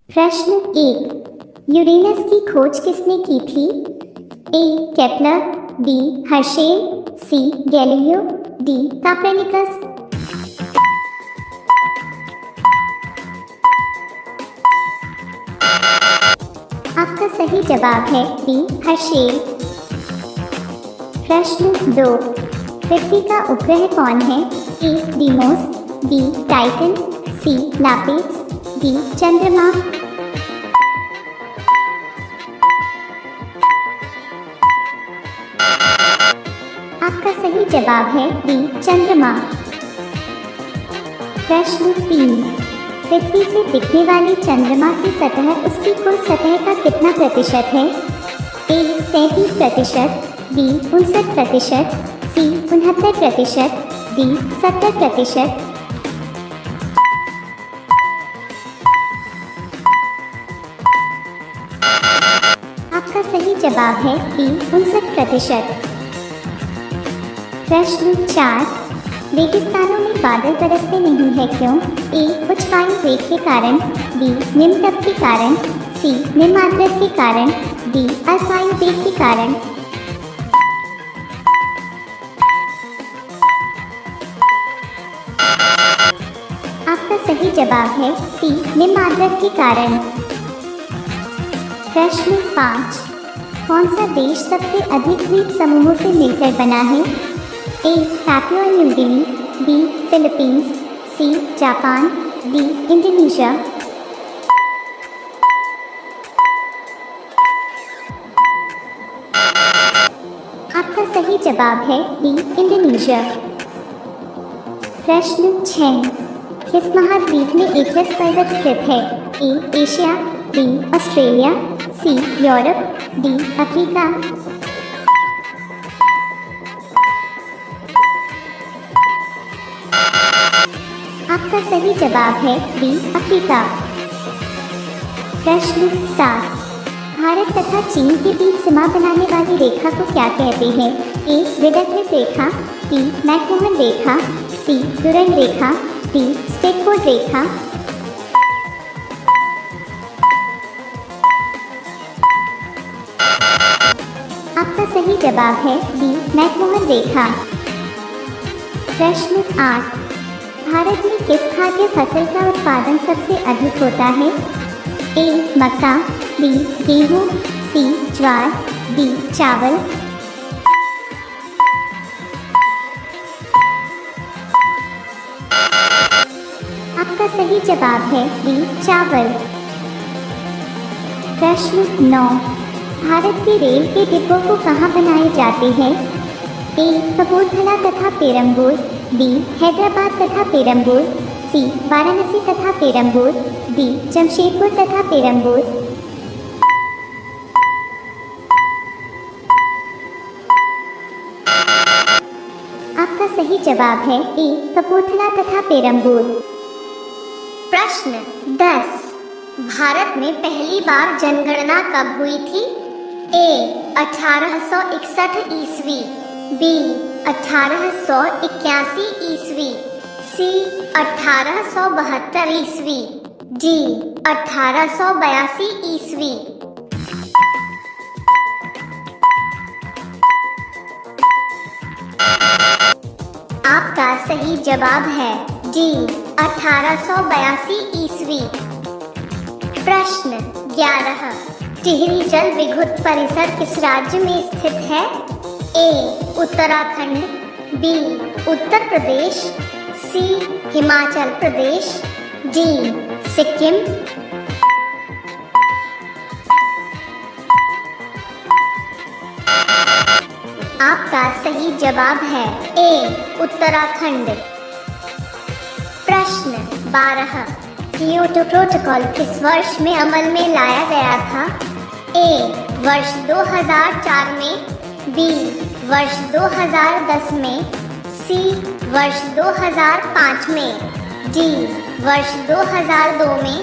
प्रश्न 1। यूरेनस की खोज किसने की थी? A. Kepler, B. Herschel, C. Galileo, D. Copernicus. आपका सही जवाब है बी. हर्शेल। प्रश्न 2। पृथ्वी का उपग्रह कौन है? A. Deimos, B. Titan, C. लापिस, डी. चंद्रमा। आपका सही जवाब है बी. चंद्रमा। प्रश्न 3। पृथ्वी से दिखने वाली चंद्रमा की सतह उसकी कुल सतह का कितना प्रतिशत है? ए. 33%, बी. 59%, सी. 69%, डी. 70%। आपका सही जवाब है बी. 59%। प्रश्न 4। रेगिस्तानों में बादल बरसते नहीं है क्यों? ए. उच्च वायु वेग के कारण, बी. निम्न दबाव के कारण, सी. निम्न आर्द्रता के कारण, डी. अल्प वायु वेग के कारण। आपका सही जवाब है सी. निम्न आर्द्रता के कारण। प्रश्न 5। कौन सा देश सबसे अधिक द्वीप समूहों से मिलकर बना है? A. Papua New Guinea, B. Philippines, C. Japan, D. Indonesia. आपका सही जवाब है बी. इंडोनेशिया। प्रश्न 6। किस महाद्वीप में एटलस पर्वत स्थित है? A. Asia, B. Australia, C. Europe, D. Africa. आपका सही जवाब है बी. अफ्रीका। प्रश्न 7। भारत तथा चीन के बीच सीमा बनाने वाली रेखा को क्या कहते हैं? ए. विदर्भ रेखा, बी. मैकमोहन रेखा, सी. दुरंग रेखा, डी. स्टेटफोर्ड रेखा। आपका सही जवाब है बी. मैकमोहन रेखा। प्रश्न 8। भारत में किस खाद्य फसल का उत्पादन सबसे अधिक होता है? ए. मक्का, बी. गेहूँ, सी. ज्वार, डी. चावल। आपका सही जवाब है बी. चावल। प्रश्न 9। भारत के रेल के डिब्बों को कहाँ बनाए जाते हैं? ए. कपूरथला तथा पेरम्बूर, बी. हैदराबाद तथा पेरम्बूर, सी. वाराणसी तथा पेरम्बूर, डी. जमशेदपुर तथा पेरम्बूर। आपका सही जवाब है ए. कपूरथला तथा पेरम्बूर। प्रश्न 10। भारत में पहली बार जनगणना कब हुई थी? ए. 1861 ईस्वी, बी. 1881 ईस्वी, सी. 1872 ईस्वी, डी. 1882 ईस्वी। आपका सही जवाब है डी. 1882 ईस्वी। प्रश्न 11। टिहरी जल विद्युत परिसर किस राज्य में स्थित है? ए. उत्तराखंड, बी. उत्तर प्रदेश, सी. हिमाचल प्रदेश, डी. सिक्किम। आपका सही जवाब है ए. उत्तराखंड। प्रश्न 12। कियोटो प्रोटोकॉल किस वर्ष में अमल में लाया गया था? ए. वर्ष 2004 में, बी. वर्ष 2010 में, सी. वर्ष 2005 में, डी. वर्ष 2002 में।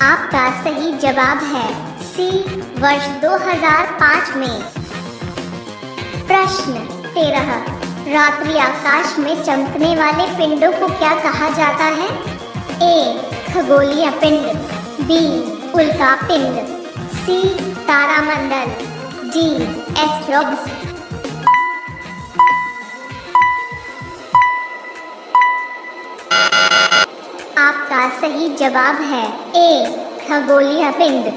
आपका सही जवाब है सी. वर्ष 2005 में। प्रश्न 13। रात्रि आकाश में चमकने वाले पिंडों को क्या कहा जाता है? ए. खगोलीय पिंड, बी. उल्का पिंड, सी. तारामंडल, डी. एस्ट्रोब्स। आपका सही जवाब है ए. खगोलीय पिंड।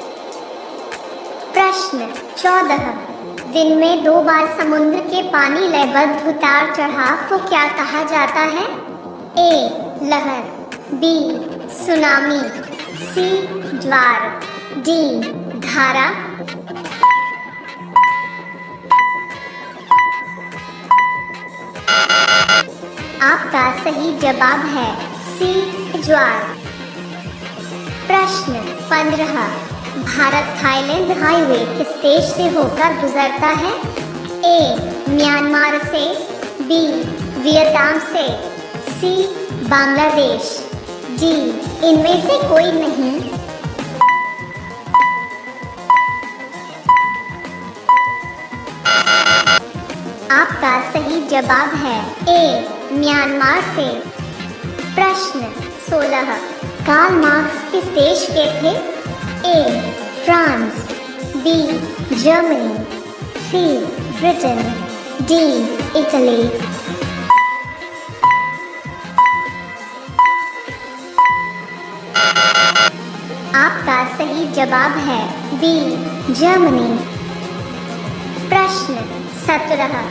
प्रश्न 14। दिन में 2 बार समुद्र के पानी लयबद्ध उतार चढ़ाव को क्या कहा जाता है? ए. लहर, बी. सुनामी, सी. ज्वार, डी. धारा। आपका सही जवाब है सी. ज्वार। प्रश्न 15। भारत थाईलैंड हाईवे किस देश से होकर गुजरता है? ए. म्यांमार से, बी. वियतनाम से, सी. बांग्लादेश, डी. इनमें से कोई नहीं। आपका सही जवाब है ए. म्यांमार से। प्रश्न 16। कार्ल मार्क्स किस देश के थे? A. France, B. Germany, C. Britain, D. Italy. आपका सही जवाब है बी. जर्मनी। प्रश्न 17।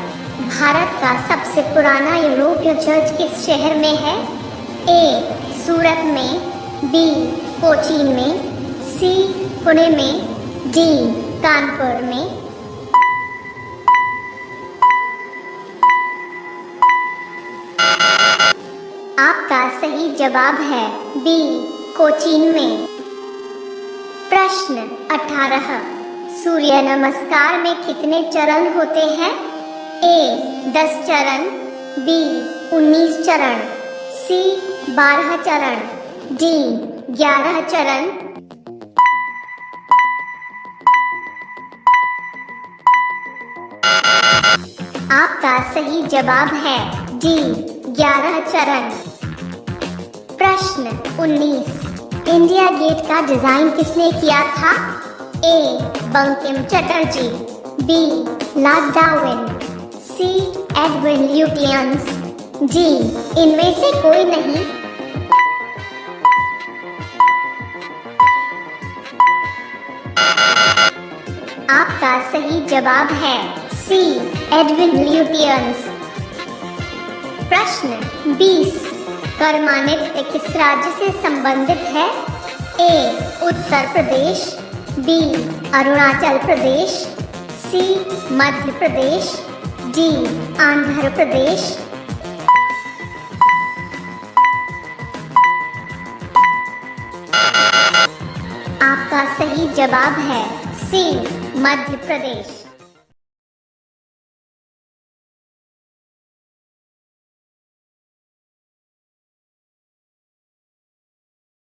भारत का सबसे पुराना यूरोपीय चर्च किस शहर में है? ए. सूरत में, बी. कोचीन में, सी. पुणे में, डी. कानपुर में। आपका सही जवाब है बी. कोचीन में। प्रश्न 18। सूर्य नमस्कार में कितने चरण होते हैं? ए. 10 चरण, बी. 19 चरण, सी. 12 चरण, डी. 11 चरण। आपका सही जवाब है डी. 11 चरण। प्रश्न 19। इंडिया गेट का डिजाइन किसने किया था? A. Bankim Chatterjee, B. Lord Darwin, C. Edwin Lutyens, D. इनमें से कोई नहीं। आपका सही जवाब है सी. Edwin Lutyens. प्रश्न 20। कर्मा नृत्य किस राज्य से संबंधित है? ए. उत्तर प्रदेश, बी. अरुणाचल प्रदेश, सी. मध्य प्रदेश, डी. आंध्र प्रदेश। आपका सही जवाब है सी. मध्य प्रदेश।